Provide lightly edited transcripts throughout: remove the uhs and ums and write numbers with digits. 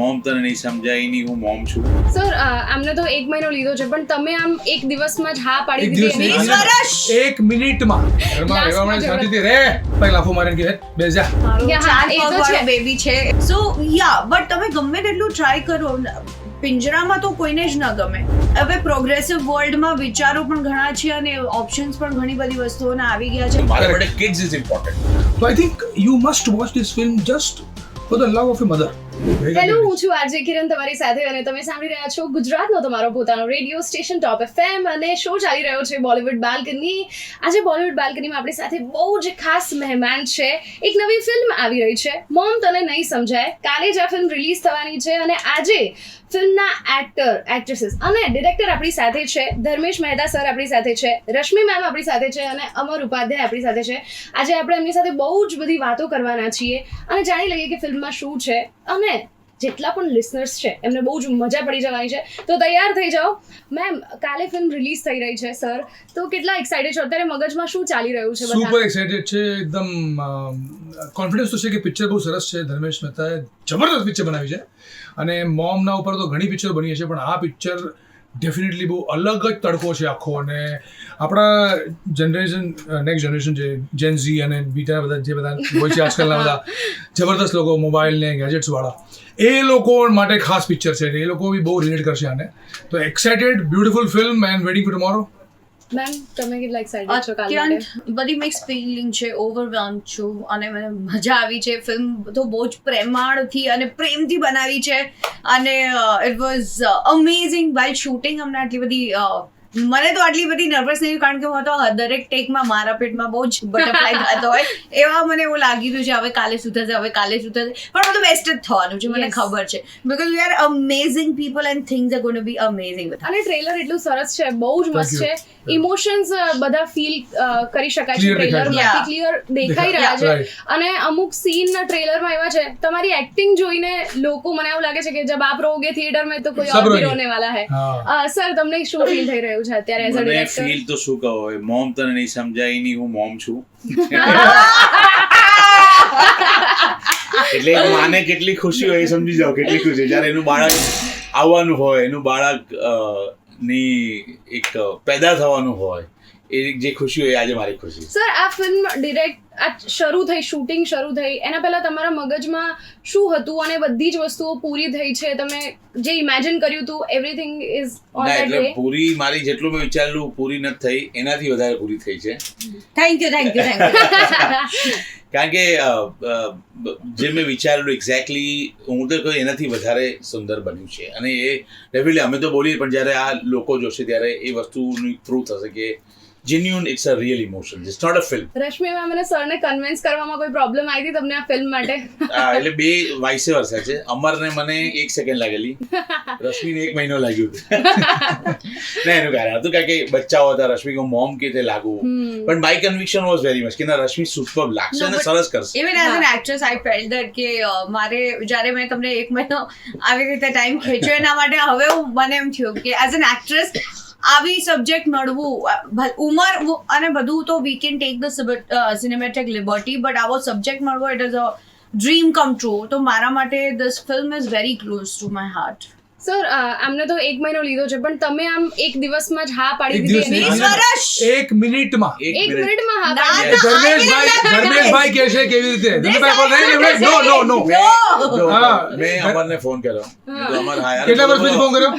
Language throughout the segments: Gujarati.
મોમ તને નહીં સમજાય નહીં, હું મોમ છું. સર આમને તો 1 મહિનો લીધો છે, પણ તમે આમ એક દિવસમાં જ હા પાડી એક દીધી. દિવસ એની- નહીં, 1 મિનિટમાં ઘરમાં રહેવા માટે શાંતિથી રહે. પછી લાફો મારીને કહે બેસ જા. કે હા, એ તો છે. બેબી છે. સો યા બટ તમે ગમે તેટલું ટ્રાય કરો, પિંજરામાં તો કોઈને જ ન ગમે. હવે પ્રોગ્રેસિવ વર્લ્ડમાં વિચારો પણ ઘણા છે અને ઓપ્શન્સ પણ ઘણી બધી વસ્તુઓના આવી ગયા છે. મારા માટે kids is important. So I think you must watch this film just for the love of your mother. Hello, હું છું આરજે કિરણ તમારી સાથે અને તમે સાંભળી રહ્યા છો ગુજરાતનો તમારો પોતાનો રેડિયો સ્ટેશન ટોપ FM અને શો ચાલી રહ્યો છે બોલિવૂડ બાલ્કની. આજે બોલિવૂડ બાલ્કનીમાં આપણી સાથે બહુ જ ખાસ મહેમાન છે. એક નવી ફિલ્મ આવી રહી છે, મોમ તને નહીં સમજાય. કાલે જ આ ફિલ્મ રિલીઝ થવાની છે અને આજે ફિલ્મના એક્ટર, એક્ટ્રેસીસ અને ડિરેક્ટર આપણી સાથે છે. ધર્મેશ મહેતા સર આપણી સાથે છે, રશ્મિ મેમ આપણી સાથે છે અને અમર ઉપાધ્યાય આપણી સાથે છે. આજે આપણે એમની સાથે બહુ જ બધી વાતો કરવાના છીએ અને જાણી લઈએ કે ફિલ્મમાં શું છે અને જેટલા પણ લિસનર્સ છે એમને બહુ જ મજા પડી જવાની છે. તો તૈયાર થઈ જાઓ. મેમ, કાલે ફિલ્મ રિલીઝ થઈ રહી છે સર, તો કેટલા એક્સાઇટેડ છો? અત્યારે મગજમાં શું ચાલી રહ્યું છે? સુપર એક્સાઇટેડ છે, એકદમ કોન્ફિડન્સ તો છે કે પિક્ચર બહુ સરસ છે. ધર્મેશ મહેતાએ જબરદસ્ત પિક્ચર બનાવી છે અને મોમના ઉપર તો ઘણી પિક્ચર બની છે, પણ આ પિક્ચર ડેફિનેટલી બહુ અલગ જ તડકો છે આખો. અને આપણા જનરેશન, નેક્સ્ટ જનરેશન છે, જેન ઝી અને બીટા બધા જે બધા હોય છે આજકાલના બધા જબરદસ્ત લોકો, મોબાઈલ ને ગેજેટ્સ વાળા, એ લોકો માટે ખાસ પિક્ચર છે. એ લોકો બી બહુ રિલેટ કરશે આને. તો excited, beautiful film and waiting for tomorrow. Ma'am, તમે કેટલા એક્સાઇટેડ છો કાલે માટે? અત્યંત બધી મિક્સ ફિલિંગ છે, ઓવરવેલ્મ છું અને મને મજા આવી છે. ફિલ્મ તો બહુ જ પ્રેમાળથી અને પ્રેમથી બનાવી છે અને it was amazing while shooting. અમને આટલી બધી મને તો આટલી બધી નર્વસ નહીં, કારણ કે હું તો દરેક ટેકમાં મારા પેટમાં બહુ જ બટરફ્લાય થતો હોય એવા મને એવું લાગી રહ્યું છે. હવે કાલે શું થશે, હવે કાલે શું થશે, પણ બધું બેસ્ટ જ થવાનું છે, મને Yes. ખબર છે. Because we are amazing people and things are gonna be amazing. અને ટ્રેલર એટલું સરસ છે, બહુ જ મસ્ત છે. Thank you. ઇમોશન્સ બધા ફીલ કરી શકાય છે Clear દેખાય છે. ટ્રેલરમાંથી, ક્લિયર દેખાઈ રહ્યા છે. Right. અને અમુક સીન ટ્રેલરમાં એવા છે, તમારી એક્ટિંગ જોઈને લોકો, મને એવું લાગે છે કે જબ આપ રહોગે થિયેટર में तो कोई सब और भी रोएंगे. रोने वाला है. हाँ. સર, તમને શું ફીલ થઈ રહ્યું છે અત્યારે એઝ અ મને ડિરેક્ટર? ફીલ તો શું કહો, હવે મોમ તને નહીં સમજાય નહીં, હું મોમ છું. એટલે એક માને કેટલી ખુશી હોય એ સમજી જાઓ, કેટલી ખુશી જ્યારે એનું બાળક આવવાનું હોય, એનું બાળક ની એક પેદા થવાનું હોય, એ જે ખુશી હોય, આજે મારી ખુશી. સર, આ ફિલ્મ શરૂ થઈ, શૂટિંગ શરૂ થઈ એના પહેલા તમારા મગજમાં શું હતું અને બધી જ વસ્તુઓ પૂરી થઈ છે? તમે જે ઇમેજિન કર્યું હતું, એવરીથિંગ ઇઝ ઓન ના, ધેટ એટલે વે? પૂરી મારી જેટલું મેં વિચારેલું પૂરી નથી થઈ, એનાથી વધારે પૂરી થઈ છે. Thank you, thank you, thank you. કારણ કે જે મેં વિચારેલું એક્ઝેક્ટલી હું તો કહું એનાથી વધારે સુંદર બન્યું છે. અને એ ડેફિનેટલી અમે તો બોલીએ, પણ જ્યારે આ લોકો જોશે ત્યારે એ વસ્તુની પ્રૂવ થશે કે genuine, it's a real emotion, it's not a film. Rashmi ma'am અને સરને કન્વિન્સ કરવામાં કોઈ પ્રોબ્લેમ આવી હતી તમને આ ફિલ્મ માટે? એટલે બે વાઇસ વર્સા છે. અમરને મને 1 સેકન્ડ લાગેલી, રશ્મિને 1 મહિનો લાગ્યું હતું. ના, એનું કારણ હતું કારણ કે બચ્ચાઓ હતા, રશ્મિ હું મોમ કે તે લાગુ, પણ my conviction was very much કે ના, રશ્મિ સુપર લાગશે અને સરસ કરશે. Even as an actress I felt that કે મારે જ્યારે મેં તમને 1 મહિનો આવી રીતે ટાઈમ ખેંચ્યો એના માટે હવે મને એમ થયું કે એઝ એન એક્ટ્રેસ આવી સબ્જેક્ટ મળવું, ઉંમર અને બધું તો we can take the cinematic liberty, but આવો સબ્જેક્ટ મળવો it is a dream come true. તો મારા માટે this film is very close to my heart. Sir, આમને તો 1 મહિનો લીધો છે, પણ તમે આમ એક દિવસમાં જ હા પાડી એક દીધી દિવસ એની? નહીં, 1 મિનિટમાં. એક મિનિટમાં હા ના, પાડી ના. ધર્મેશભાઈ કહે છે કેવી રીતે? ધર્મેશભાઈ બોલે, નહીં, નો નો નો. જો, હા. મેં અમરને ફોન કર્યો, મેં કીધું, અમર હા યાર, કેટલા વર્ષ પછી ફોન કર્યો?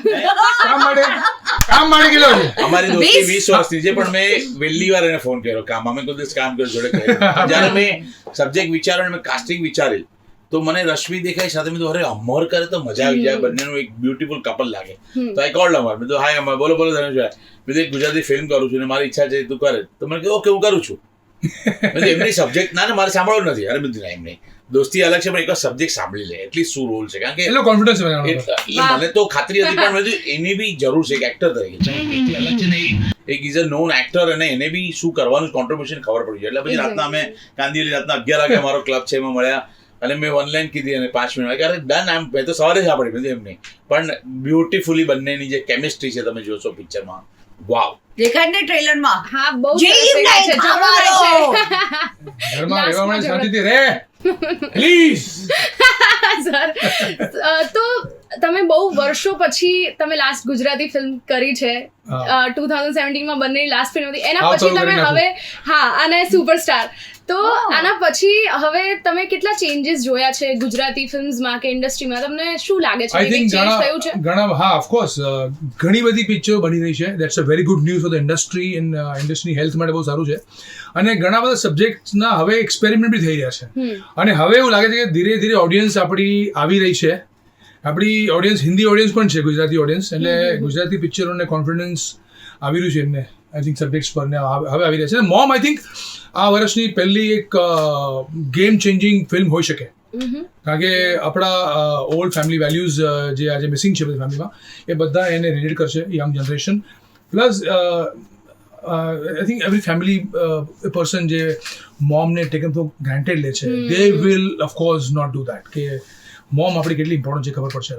કામ માટે કેટલો છે? અમારી દોસ્તી 20 વર્ષની છે, પણ મેં વહેલી વાર એને ફોન કર્યો કામ, અમે કોઈ દિવસ કામ કર્યું જોડે કર્યું. જ્યારે મેં સબ્જેક્ટ વિચાર્યો અને મેં કાસ્ટિંગ વિચારી તો મને રશ્મિ દેખાઈ સાથે, મેં કીધું અરે અમર કરે તો મજા આવી જાય, બંનેનું એક બ્યુટીફુલ કપલ લાગે. તો આઈ કોલ્ડ અમર, મેં કીધું હાય અમર, બોલો બોલો ધર્મેશભાઈ, મેં કીધું એક ગુજરાતી ફિલ્મ કરું છું અને મારી ઈચ્છા છે તું કરે. તો મને કીધું ઓકે હું કરું છું. મેં કીધું એમની સબ્જેક્ટ ના મારે સાંભળવું નથી. અરે મેં કીધું એમ નહીં, દોસ્તી અલગ છે પણ એકવાર સબ્જેક્ટ સાંભળી લે, એટલી શું રોલ છે. કારણ કે એટલો કોન્ફિડન્સ છે મને. એટલે મને તો ખાતરી હતી, પણ મેં કીધું એની બી જરૂર છે એક એક્ટર તરીકે. અલગ છે ને, એક ઇઝ અ નોન એક્ટર અને એને બી શું કરવાનું કોન્ટ્રીબ્યુશન ખબર પડી જાય. એટલે પછી રાતના અમે કાંદિવલી રાતના 11 વાગે અમારો ક્લબ છે એમાં મળ્યા અને મેં 1 લાઈન કીધી અને 5 મિનિટ અરે ડન. મેં તો સવારે જ સાંભળી, મેં એમ નહીં, પણ બ્યુટીફુલી બંનેની જે કેમિસ્ટ્રી છે તમે જોશો પિક્ચરમાં, વાવ. દેખાય ને ટ્રેલરમાં? હા, બહુ જે સરસ દેખાય છે, લાઈન જબરદસ્ત અમારો. છે. ઘરમાં રહેવા માટે શાંતિથી રહે પ્લીઝ. સર, તો તમે બહુ વર્ષો પછી તમે લાસ્ટ ગુજરાતી ફિલ્મ કરી છે 2017 માં બંને લાસ્ટ ફિલ્મ હતી એના પછી તમે હવે અને સુપરસ્ટાર તો આના પછી હવે તમે કેટલા ચેન્જીસ જોયા છે ગુજરાતી ફિલ્મ્સમાં કે ઇન્ડસ્ટ્રીમાં તમને શું લાગે છે આઈ કે થિંક ચેન્જ થયું છે ઘણા ઓફકોર્સ ઘણી બધી પિક્ચરો બની રહી છે. That's a very good news for the industry ઇન્ડસ્ટ્રીની હેલ્થ માટે બહુ સારું છે. અને ઘણા બધા સબ્જેક્ટ્સના હવે એક્સપેરિમેન્ટ બી થઈ રહ્યા છે. અને હવે એવું લાગે છે કે ધીરે ધીરે ઓડિયન્સ આપણી આવી રહી છે. આપણી ઓડિયન્સ હિન્દી ઓડિયન્સ પણ છે, ગુજરાતી ઓડિયન્સ, એટલે ગુજરાતી પિક્ચરોને કોન્ફિડન્સ આવી રહ્યું છે એમને આઈ થિંક સબ્જેક્ટ્સ પર ને હવે આવી રહ્યા છે. મોમ આઈ થિંક આ વર્ષની પહેલી એક ગેમ ચેન્જિંગ ફિલ્મ હોઈ શકે, કારણ કે આપણા ઓલ્ડ ફેમિલી વેલ્યુઝ જે આજે મિસિંગ છે બધી ફેમિલીમાં એ બધા એને રિલેટ કરશે young generation. Plus I think every family person જે મોમને ટેકન ફોર ગ્રાન્ટેડ લે છે, they will of course not do that, કે મોમ આપણી કેટલી ઇમ્પોર્ટન્ટ છે ખબર પડશે.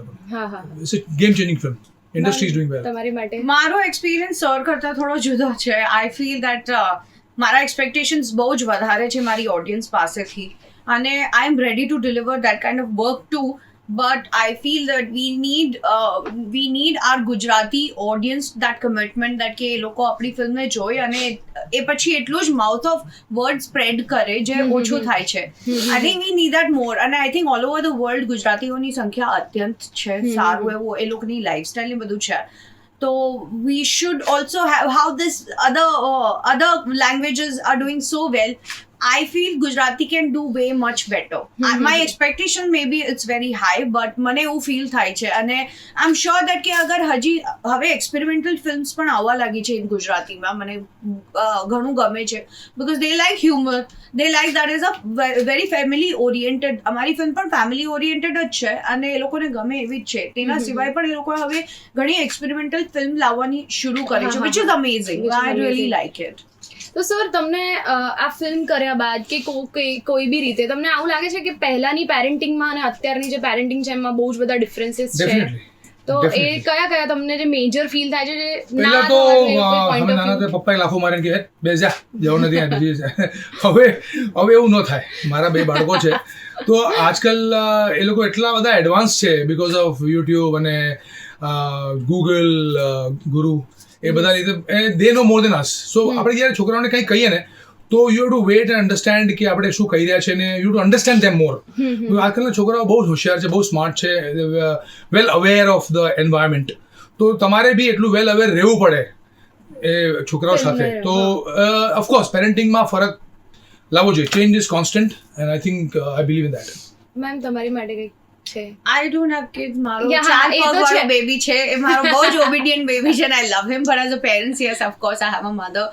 It's a game changing film. Industry is doing well. તમારી માટે મારો એક્સપિરિયન્સ સર કરતાં થોડો જુદો છે. આઈ ફીલ દેટ મારા એક્સપેક્ટેશન્સ બહુ જ વધારે છે મારી ઓડિયન્સ પાસેથી, અને I am ready to deliver that kind of work too. But I feel that we need our Gujarati audience that commitment that કે એ લોકો આપણી ફિલ્મને જોઈ અને એ પછી એટલું જ માઉથ ઓફ વર્ડ સ્પ્રેડ કરે જે ઓછું થાય છે. I think we need that more. અને I think all over the world ગુજરાતીઓની સંખ્યા અત્યંત છે, સારું એવું એ લોકોની લાઈફસ્ટાઈલ ને બધું છે. So we should also have how this other languages are doing so well. I feel Gujarati can do way much better. My expectation maybe it's very high, but મને એવું ફીલ થાય છે. અને I'm sure that કે અગર હજી હવે એક્સપેરિમેન્ટલ ફિલ્મ્સ પણ આવવા લાગી છે ગુજરાતીમાં, મને ઘણું ગમે છે, because they like humor, they like that is a very family oriented. અમારી ફિલ્મ પણ ફેમિલી ઓરિએન્ટેડ જ છે અને એ લોકોને ગમે એવી જ છે. તેના સિવાય પણ એ લોકો હવે ઘણી એક્સપેરિમેન્ટલ ફિલ્મ લાવવાની શરૂ કરી છે, which is amazing. I really like it. તો સર તમને આ ફિલ્મ કર્યા બાદ કે કોઈ બી રીતે તમને આવું લાગે છે કે પહેલાની પેરેન્ટિંગમાં અને અત્યારની જે પેરેન્ટિંગ છે એમાં બહુ જ બધા ડિફરન્સીસ છે? તો એ કયા તમને જે મેજર ફીલ થાય છે જે પહેલા તો અમે નાના હતા પપ્પાએ લાફો મારીને કે બે જા જવું નથી. હવે એવું ન થાય. મારા 2 બાળકો છે તો આજકાલ એ લોકો એટલા બધા એડવાન્સ છે બીકોઝ ઓફ યુટ્યુબ અને ગૂગલ ગુરુ, એ બધા રીતે દે નો મોર દેન અસ. સો આપણે જ્યારે છોકરાઓને કંઈ કહીએ ને તો you have to wet and understand કે આપણે શું કહી રહ્યા છે ને યુ ટુ અન્ડરસ્ટેન્ડ ધેમ મોર. આજકાલના છોકરાઓ બહુ હોશિયાર છે, બહુ સ્માર્ટ છે, વેલ અવેર ઓફ ધ એન્વાયરમેન્ટ. તો તમારે બી એટલું વેલ અવેર રહેવું પડે એ છોકરાઓ સાથે. તો ઓફકોર્સ પેરેન્ટિંગમાં ફરક લાવવો જોઈએ. Change is constant and I think I believe in that. Ma'am તમારી માટે કંઈક છે? I don't have kids. મારો 4 પગવાળો બેબી છે, એ મારો બહુ જ ઓબીડિયન્ટ બેબી છે, and I love him, but as a parents, yes, of course I have a mother.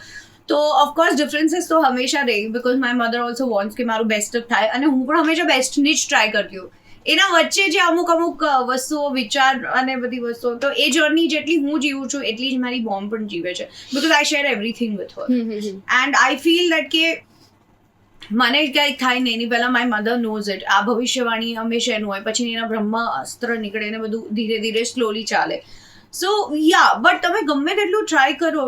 તો of course differences તો હંમેશા રહે, because my mother also wants કે મારું બેસ્ટ થાય, અને હું પણ હંમેશા બેસ્ટની જ ટ્રાય કરતી હોઉં. એના વચ્ચે જે અમુક વસ્તુઓ, વિચાર અને બધી વસ્તુઓ, તો એ જર્ની જેટલી હું જીવું છું એટલી જ મારી મોમ પણ જીવે છે, because I share everything with her. And I feel that કે મને કંઈક થાય ને એની પહેલાં માય મધર નોઝ ઇટ. આ ભવિષ્યવાણી હંમેશા એનું હોય, પછી એના બ્રહ્માસ્ત્ર નીકળે ને બધું ધીરે ધીરે સ્લોલી ચાલે. સો યા, બટ તમે ગમે તેટલું ટ્રાય કરો,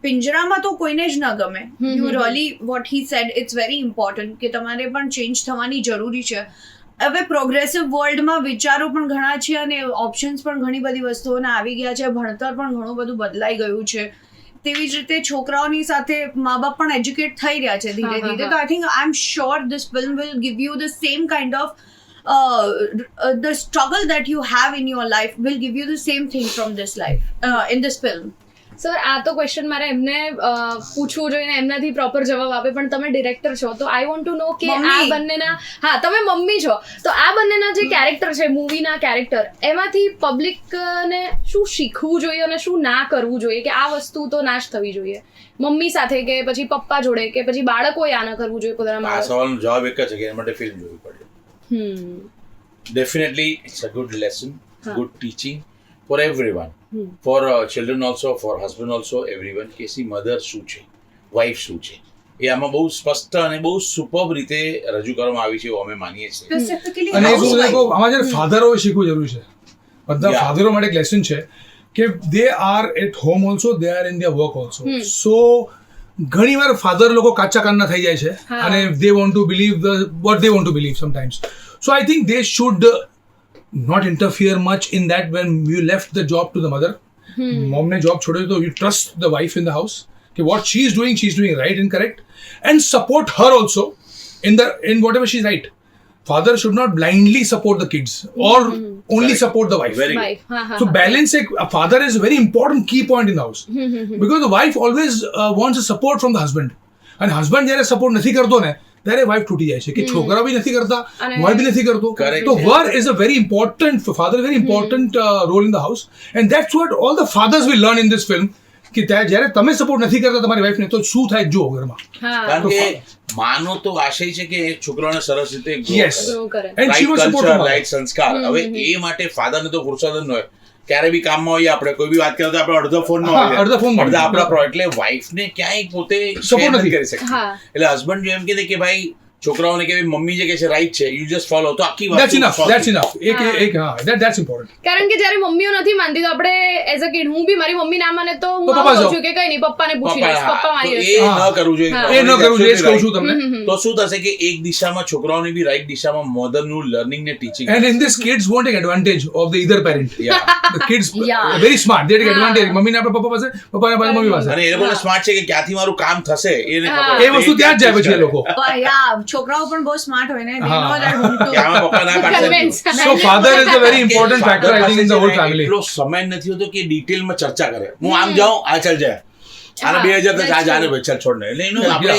પિંજરામાં તો કોઈને જ ન ગમે. You really what he said, it's very important કે તમારે પણ ચેન્જ થવાની જરૂરી છે. હવે પ્રોગ્રેસિવ વર્લ્ડમાં વિચારો પણ ઘણા છે અને ઓપ્શન્સ પણ ઘણી બધી વસ્તુઓના આવી ગયા છે, ભણતર પણ ઘણું બધું બદલાઈ ગયું છે. તેવી જ રીતે છોકરાઓની સાથે મા બાપ પણ એજ્યુકેટ થઈ રહ્યા છે ધીરે ધીરે. તો I think I am sure this film will give you the same kind of the struggle that you have in your life will give you the same thing from this life in this film. Sir આ તો ક્વેશ્ચન મારે એમને પૂછવું જોઈએ ને એમનાથી પ્રોપર જવાબ આપે, પણ તમે ડિરેક્ટર છો તો આઈ વોન્ટ ટુ નો કે આ બંનેના તમે મમ્મી છો તો આ બંનેના જે કેરેક્ટર છે, મૂવીના કેરેક્ટર, એમાંથી પબ્લિકને શું શીખવું જોઈએ અને શું ના કરવું જોઈએ કે આ વસ્તુ તો ના જ થવી જોઈએ મમ્મી સાથે કે પછી પપ્પા જોડે કે પછી બાળકોએ આ ન કરવું જોઈએ પોતાના? આ સવાલનો જવાબ એક જ છે કે એના માટે ફિલ્મ જોવી પડે. Definitely it's a good lesson, good teaching for everyone, for children also, for husband also, everyone, કે સી મધર શું છે, વાઇફ શું છે, એ આમાં બહુ સ્પષ્ટ અને બહુ સુપર્બ રીતે રજૂ કરવામાં આવી છે એવું અમે માનીએ છીએ. અને એ શું લોકો આમાં જ્યારે ફાધરોએ શીખવું જરૂરી છે. બધા ફાધરો માટે એક લેસન છે કે they are at home also, they are in their work also. So ઘણી વાર ફાધર લોકો કાચા કાનના થઈ જાય છે અને they want to believe what they want to believe sometimes. So I think they should not interfere much in that when you left the job to the mother. Mom ने job छोड़े तो you trust the wife in the house. कि what she is doing right and correct, and support her also in whatever she's right. Father should not blindly support the kids or only Correct. support the wife. Very good. Wife. हाँ, So हाँ. balance a father is a very important key point in the house because the wife always wants a support from the husband, and husband જ્યારે સપોર્ટ નથી કરતો ને ત્યારે વાઇફ તૂટી જાય છે કે છોકરા બી નથી કરતા અને વાઇફ બી નથી કરતો Correct. તો where is a very important father very important role in the house and that's what all the fathers will learn in this film કે જ્યારે તમે સપોર્ટ નથી કરતા તમારી વાઇફને તો શું થાય જો ઘરમાં હા. કારણ કે માનો તો આશય છે કે છોકરાઓને સરસ રીતે grow Yes. કરે. Grow કરે. And she was Right culture, support right સંસ્કાર. હવે એ માટે ફાધરને તો ફુરસદ જ ન હોય. ક્યારે બી કામમાં હોઈએ આપણે કોઈ બી વાત કરીએ તો આપણે અડધો ફોનમાં હા, હોઈએ. અડધો ફોનમાં અડધા હોઈએ. આપણા એટલે વાઈફને ક્યાંય પોતે Support share નથી. કરી શકતી. હા. એટલે હસબન્ડ જો એમ કહે કે ભાઈ છોકરાઓને કે ભાઈ મમ્મી જે કહે છે રાઈટ છે યુ જસ્ટ ફોલો તો આખી વાત ધેટ્સ ઇનફ એક હા ધેટ્સ ઇમ્પોર્ટન્ટ કારણ કે જ્યારે મમ્મીઓ નથી માનતી તો આપણે એઝ અ કિડ હું બી મારી મમ્મી ના માને તો હું તો આમ પપ્પા કહું જાઓ. છું કે કઈ નહીં પપ્પાને પૂછી લઈશ પપ્પા મારી એ હશે. હા. ન કરવું જોઈએ. હા. એ ન કરવું જોઈએ એ જ કહું છું તમને તો શું થશે કે એક દિશામાં છોકરાઓને બી રાઈટ દિશામાં મધરનું લર્નિંગ ને teaching and in this kids won't take advantage of the either parent the kids Yeah. are very smart they take હા. advantage મમ્મીને આપણે પપ્પા પાસે પપ્પાને પાસે મમ્મી પાસે અને એ લોકોને સ્માર્ટ છે કે ક્યાંથી મારું કામ થશે એને હા. ખબર એ વસ્તુ ત્યાં જ જાય પછી એ લોકો But yeah, છોકરાઓ પણ બહુ સ્માર્ટ હોય ને they હા. know that whom to કે આમાં પપ્પા ના પાડશે જ Convince. નહીં. so father is a very important કે factor I think in the whole father પાસે family એટલો સમય નથી હોતો કે ડિટેલમાં ચર્ચા કરે હું આમ જાઉં આ ચાલ જાય આને હા, 2000 that's આ જાને true. ભાઈ ચાલ છોડ ને એટલે એનું Yeah. આપણે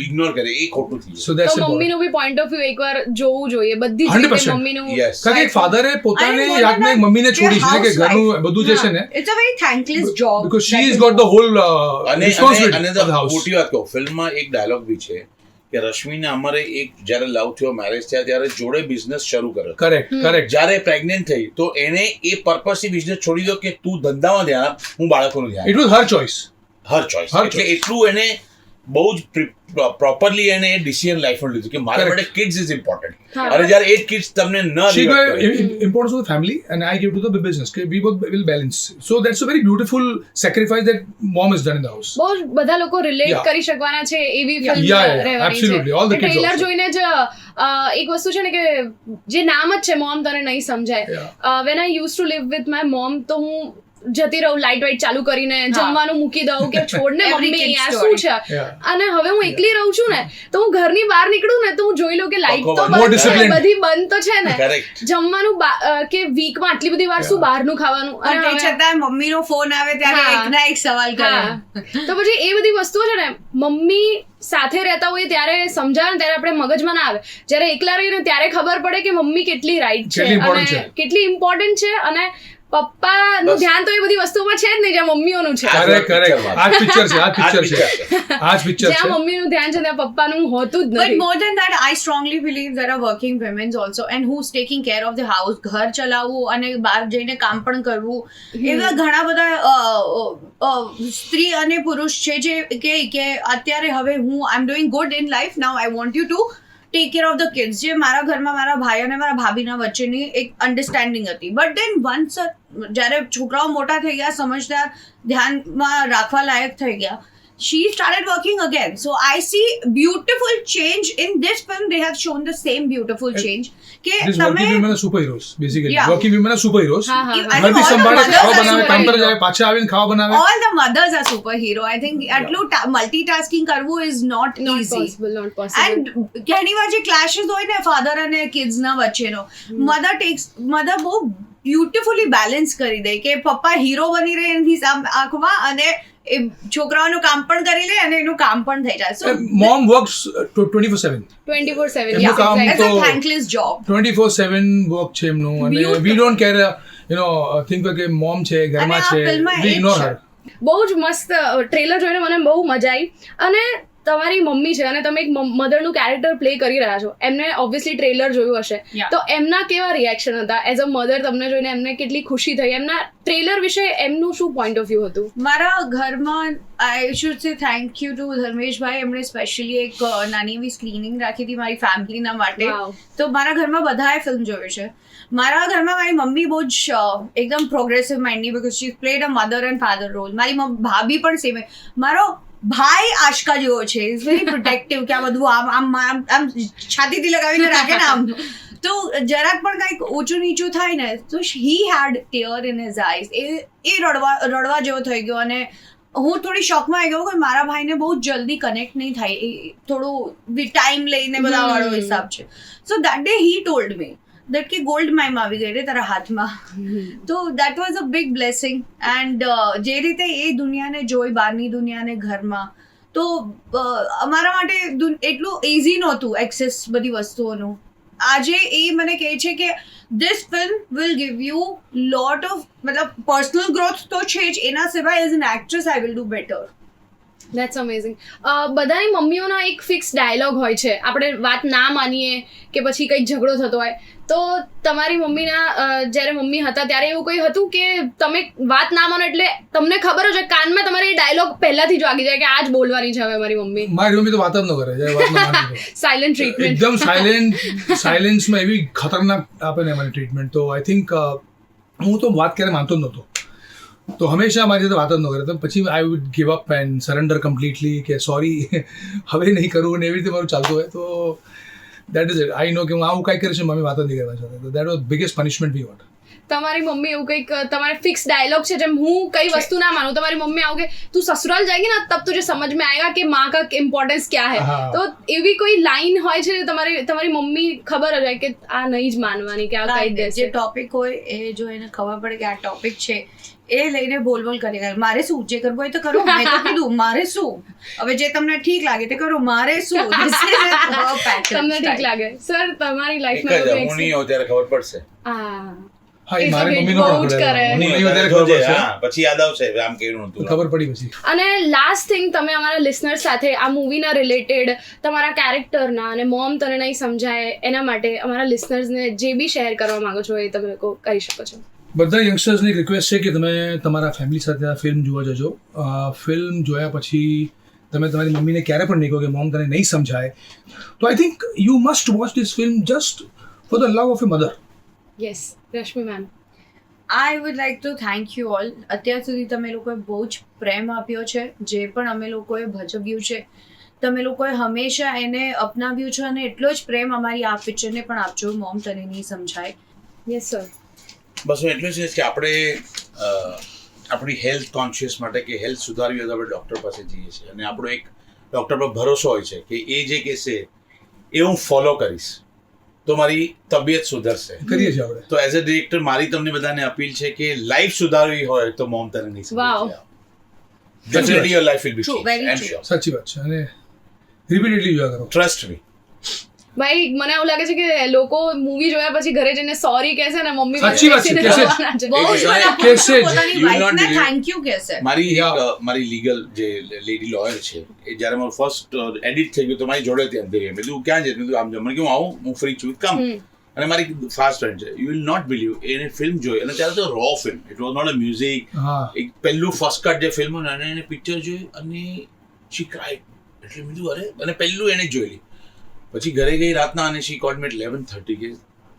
ઇગ્નોર કરે એ ખોટું થઈ so તો that's important મમ્મીનું બી પોઈન્ટ ઓફ વ્યૂ એકવાર જોવું જોઈએ બધી જ રીતે 100%. મમ્મીનું Yes. કારણ કે ફાધરે પોતાને And more than યાદને that, મમ્મીને છોડી છે કે housewife. ઘરનું બધું જે છે ને it's a very thankless job because she that has is got the whole અને responsibility of the house મોટી વાત કહું ફિલ્મમાં એક ડાયલોગ બી છે કે રશ્મિને અમારે એક જ્યારે લવ થયો મેરેજ થયા ત્યારે જોડે બિઝનેસ શરૂ કર્યો correct જ્યારે પ્રેગ્નેન્ટ થઈ તો એને એ પર્પસથી બિઝનેસ છોડી દો કે તું ધંધામાં ધ્યાન આપ, હું બાળકોનું ધ્યાન it was her choice Har choice Her એટલે choice. એટલું એને બહુ જ પ્રોપરલી એને ડિસિઝન લાઈફમાં લીધું કે મારા Correct. માટે કિડ્સ ઇઝ ઇમ્પોર્ટન્ટ હા. અને જ્યારે એ કિડ્સ તમને ન she revert gave કરે. importance to the family and I give to the business okay, we both will balance so that's a very beautiful sacrifice that mom has done in the house બહુ જ બધા લોકો રિલેટ Yeah. કરી શકવાના છે એવી ફિલ્મ Yeah, રહેવાની absolutely. All the છે kids ટ્રેલર also. જોઈને જ એક વસ્તુ છે ને કે જે નામ જ છે મોમ તને નહીં સમજાય when I use to live with my mom તો હું જતી રહું લાઇટ વાઇટ ચાલુ કરીને જમવાનું મૂકી દઉં કે છોડ ને Every મમ્મી kid's આ story. શું છે Yeah. અને હવે હું એકલી રહું છું ને તો હું ઘરની બહાર નીકળું ને તો હું જોઈ લઉં કે લાઇટ તો More બંધ છે disciplined. બધી બંધ તો છે ને Correct. જમવાનું કે વીકમાં આટલી બધી વાર શું બહારનું ખાવાનું પણ તે હવે- છતાં મમ્મીનો ફોન આવે ત્યારે હા. એકના એક સવાલ કરે હા. તો પછી એ બધી વસ્તુઓ છે ને મમ્મી સાથે રહેતા હોઈએ ત્યારે સમજાવે ને ત્યારે આપણે મગજમાં ના આવે જ્યારે એકલા રહીને ત્યારે ખબર પડે કે મમ્મી કેટલી રાઈટ છે કેટલી important અને છે. કેટલી ઇમ્પોર્ટન્ટ છે અને પપ્પાનું બસ. ધ્યાન તો એ બધી વસ્તુમાં છે જ નહીં જ્યાં મમ્મીઓનું છે આ correct picture આ જ પિક્ચર છે આ જ આ જ પિક્ચર છે picture છે. આ જ પિક્ચર જ્યાં છે મમ્મીનું ધ્યાન છે ત્યાં પપ્પાનું હોતું જ But નથી more than that, I strongly believe there are working women also and who's taking care of the house. ઘર ચલાવવું અને બહાર જઈને કામ પણ કરવું એવા ઘણા બધા સ્ત્રી અને પુરુષ છે જે કહે કે અત્યારે હવે હું I am doing good in life now I want you to take care of the kids જે મારા ઘરમાં મારા ભાઈ અને મારા ભાભીના વચ્ચેની એક અન્ડરસ્ટેન્ડિંગ હતી બટ દેન વન્સ જ્યારે છોકરાઓ મોટા થઈ ગયા સમજદાર ધ્યાનમાં રાખવા લાયક થઈ ગયા she started working again so I see beautiful change in this film they have shown the same beautiful change કે These working women are superheroes basically Yeah. working women are superheroes હા, હા, હા. I ઘર think બી all the સંભાળે mothers ખાવા are બનાવે કામ પર superhero. જાય પાછા આવીને ખાવા બનાવે all the mothers are superhero I think આટલું multitasking કરવું is not Not easy possible, not possible. and ઘણી વાર જે clashes હોય ને father અને kids ના વચ્ચેનો mother બહુ બ્યુટિફુલી બેલેન્સ કરી દે કે પપ્પા હીરો બની રહે એની આંખમાં અને એ છોકરાઓનું કામ પણ કરી લે અને એનું કામ પણ થઈ જાય so mom works 24/7 24/7 એમનું yes, કામ exactly. it's a તો- thankless job 24/7 વર્ક છે એમનું અને Beautiful. We don't care think કે મોમ છે ઘરમાં અને આ છે ફિલ્મમાં વી એ જ ઇગ્નોર છે. હર બહુ જ મસ્ત ટ્રેલર જોઈને મને બહુ મજા આવી અને તમારી મમ્મી છે અને તમે એક મધરનું કેરેક્ટર પ્લે કરી રહ્યા છો એમને ઓબ્વિયસલી ટ્રેલર જોયું હશે Yeah. તો એમના કેવા રિએક્શન હતા એઝ અ મધર તમને જોઈને એમને કેટલી ખુશી થઈ એમના ટ્રેલર વિશે એમનું શું પોઈન્ટ ઓફ વ્યૂ હતું મારા ઘરમાં I should say thank you to ધર્મેશભાઈ એમણે સ્પેશિયલી એક નાની એવી સ્ક્રીનિંગ રાખી હતી મારી ફેમિલીના માટે Wow. તો મારા ઘરમાં બધાએ ફિલ્મ જોયું છે મારા ઘરમાં મારી મમ્મી બહુ જ એકદમ પ્રોગ્રેસિવ માઇન્ડની because she played a mother and father role મારી ભાભી પણ સેમ મારો ભાઈ આશકા જેવો છે ઇઝ વેરી પ્રોટેક્ટિવ કે આ બધું આમ છાતીથી લગાવીને રાખે ને આમ તો જરાક પણ કંઈક ઊંચું નીચું થાય ને તો હી હેડ ટીયર ઇન હિઝ આઈઝ. એ રડવા જેવો થઈ ગયો અને હું થોડી શોકમાં આવી ગયો કે મારા ભાઈને બહુ જલ્દી કનેક્ટ નહીં થાય, એ થોડું ટાઈમ લઈને બધા વાળો હિસાબ છે. So that day he told me that કે ગોલ્ડ માઇમ આવી ગઈ રે તારા હાથમાં. તો that was a big blessing. And જે રીતે એ દુનિયાને જોઈ, બહારની દુનિયાને ઘરમાં, તો અમારા માટે એટલું ઇઝી નહોતું એક્સેસ બધી વસ્તુઓનું. આજે એ મને કહે છે કે this film will give you lot of મતલબ પર્સનલ ગ્રોથ તો છે જ, એના સિવાય as an actress I will do better. That's amazing. બધાની મમ્મીઓના એક ફિક્સ ડાયલોગ હોય છે, આપણે વાત ના માનીએ કે પછી કંઈક ઝઘડો થતો હોય તો તમારી મમ્મીના જ્યારે મમ્મી હતા ત્યારે એવું કંઈ હતું કે તમે વાત ના માનો એટલે તમને ખબર જ હોય કાનમાં તમારે એ ડાયલોગ પહેલાથી જ વાગી જાય કે આ જ બોલવાની છે હવે મારી મમ્મી? મારી મમ્મી તો વાત જ ન કરે, જ્યારે વાત ન માને તો. સાયલન્ટ ટ્રીટમેન્ટ, એકદમ સાયલેન્સમાં એવી ખતરનાક આપે ને મને ટ્રીટમેન્ટ. તો આઈ થિંક હું તો વાત ક્યારે માનતો જ નહોતો, તો હંમેશા મારી સાથે વાત જ ન કરે. તો પછી I would give up and surrender completely કે સોરી હવે નહીં કરવું ને એવી રીતે મારું ચાલતું હોય. તો દેટ ઇઝ ઇટ. આઈ નો કે હું આવું કાંઈ કરીશ મમ્મી વાત જ નહીં કરવા સાથે. તો that was biggest punishment we got. તમારી મમ્મી એવું કંઈક તમારે ફિક્સ ડાયલોગ છે જેમ હું કઈ વસ્તુ ના માનું, તમારી મમ્મી આવું કે તું સસुराल जाएगी ना तब तुझे समझ में आएगा कि माँ का इम्पोर्टेंस क्या है. તો એવી કોઈ લાઈન હોય છે તમારી મમ્મી ખબર જ હોય કે આ નહીં જ માનવાની કે આ કઈ દેશે? જે ટોપિક હોય એ જો એને ખબર પડે કે આ ટોપિક છે એ લઈને બોલ કરી કરે. મારે શું, જે કરવું હોય તો કરો, મેં તો કીધું મારે શું, હવે જે તમને ઠીક લાગે તે કરો, મારે શું. તમને ઠીક લાગે સર તમારી લાઈફમાં? હું નહીં હોઉં ત્યારે ખબર પડશે. હા, એ એ મારી તો મમ્મીનો બહુ પણ જ કરે. કરે. હું નહીં નહીં વધારે જોજે, ખબર પડશે. હા, પછી યાદ આવશે આમ કેવું તો નતું. ખબર પડી પછી. અને લાસ્ટ થિંગ, તમે અમારા લિસનર સાથે આ મૂવીના રિલેટેડ તમારા કેરેક્ટરના અને મોમ તને નહીં સમજાય એના માટે અમારા લિસનર્સને જે બી શેર કરવા માંગો છો એ તમે લોકો કરી શકો છો. બધા યંગસ્ટર્સની રિક્વેસ્ટ છે કે તમે તમારા ફેમિલી સાથે આ ફિલ્મ જોવા જજો. ફિલ્મ જોયા પછી તમે તમારી મમ્મીને ક્યારે પણ નહીં કહો કે મોમ તને નહીં સમજાય. તો I think you must watch this film just for the love of A mother. Yes, Rashmi ma'am. I would like to thank you all. અત્યાર સુધી તમે લોકોએ બહુ જ પ્રેમ આપ્યો છે, જે પણ અમે લોકોએ ભજવ્યું છે તમે લોકોએ હંમેશા એને અપનાવ્યું છે, અને એટલો જ પ્રેમ અમારી આ પિક્ચરને પણ આપજો, મોમ તને નહીં સમજાય. Yes sir. બસ હું એટલું જ કે આપણે આપણી હેલ્થ કોન્શિયસ માટે કે હેલ્થ સુધારવી હોય તો આપણે ડૉક્ટર પાસે જઈએ છીએ, અને આપણો એક ડૉક્ટર પર ભરોસો હોય છે કે એ જે કહેશે એ હું ફોલો કરીશ તો મારી તબિયત સુધરશે. કરીએ છીએ આપણે. તો એઝ અ ડિરેક્ટર મારી તમને બધાને અપીલ છે કે લાઈફ સુધારવી હોય તો મોમ તને નહીં Wow. સમજાય. Definitely your life will be True, changed. very I'm true. sure. સાચી વાત છે. અને રિપીટેડલી જોયા કરો. Trust me. ભાઈ મને એવું લાગે છે કે લોકો મૂવી જોયા પછી ઘરે જઈને સોરી કહેશે ને મમ્મી સાચી વાત છે, કહેશે જ. બહુ જ એ બધા કહેશે જ. પોતાની You will not વાઈફને believe. Thank you કહેશે. મારી લીગલ જે લેડી લોયર છે એ જ્યારે મારું ફર્સ્ટ એડિટ થઈ ગયું તો મારી જોડે ત્યાં થઈ મેં કીધું ક્યાં છે? મેં કીધું આમ જમ. મને કહ્યું આવું, હું ફ્રી છું, કમ. અને મારી ફાસ્ટ ફ્રેન્ડ છે, યુ વિલ નોટ બિલીવ, એને ફિલ્મ જોઈ અને ત્યારે તો રો film, it was not a music. હા, એક પહેલું ફર્સ્ટ કટ જે ફિલ્મ અને એને પિક્ચર જોઈ અને શી ક્રાઇડ. એટલે મેં કીધું અરે, અને પહેલું એને જોયેલી. પછી ઘરે ગઈ રાતના અને શી કોલ્ડ મી એટ 11:30 કે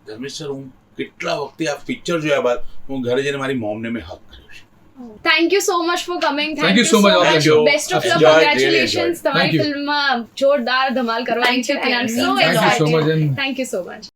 ધર્મેશ સર હું કેટલા વખતે આ પિક્ચર જોયા બાદ હું ઘરે જઈને મારી મોમને મેં હક કર્યો છે. Thank you so much for coming. Thank you so much. Thank you. Best of luck, Enjoyed, really congratulations. enjoyed. તમારી Thank you. ફિલ્મમાં જોરદાર ધમાલ કરવાની છે. Thank you, and I'm thank so you. Thank you so much. excited. And Thank you so much.